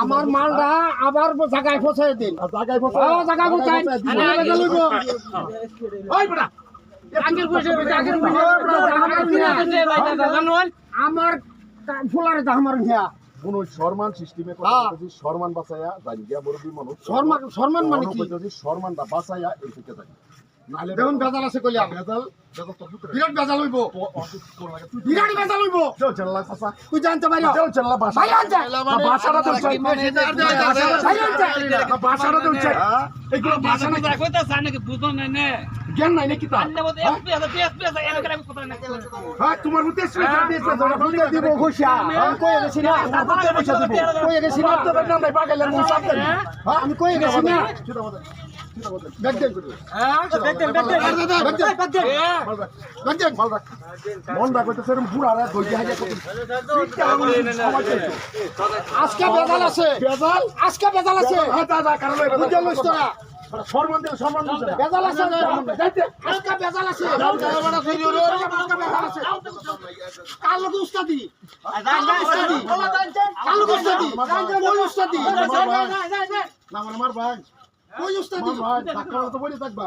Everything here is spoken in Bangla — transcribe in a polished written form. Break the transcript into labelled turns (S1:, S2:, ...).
S1: আমার মালটা আবার জায়গায় পৌঁছায় দিন। আমার ফুলারে আমার
S2: কোন সম্মান সিস্টেমে সম্মান বাঁচাইয়া জানি গিয়া মুরব্বী মানুষ
S1: সম্মান মানে কি
S2: সম্মানটা বাঁচাইয়া এই থেকে জানি নাহলে
S1: দেখুন বেজাল আছে কইলা
S2: বেজাল তো পুত্র
S1: বিরাট বেজাল হইব বিরাট বেজাল হইব
S2: কেউ চাল্লা চাচা
S1: তুই জানতে পারো
S2: কেউ চাল্লা বাসা বাসাটা তো চাই বাসাটা তো চাই এগুলো বাসা না
S3: কইতা জানে কি বুঝো না নে
S2: জ্ঞান নাই নাকি তা
S3: আন্নে মধ্যে এসপিএস এর করে কথা না
S2: হ্যাঁ তোমার মতে স্পেশাল দিয়েছে ধরে বলতে
S1: দিব ঘোষা আমি কই গেছি না কই গেছি না
S2: তো নাম নাই বাগাইলের মন সাথে হ্যাঁ
S1: আমি কই গেছি না
S2: মন রাখতে বুড়া ধৈর্য
S1: আজকে বেজাল আছে
S2: বেজাল
S1: আজকে বেজাল আছে
S2: কারণ সম্মান দিলে সম্মান
S1: বেজাল আছে আজকে বেজাল আছে কালো উস্তাদি কালো উস্তাদি কোন উস্তাদি
S2: আমার ভাই
S1: কোন উস্তাদি
S2: ধাক্কা তো বলে থাকবা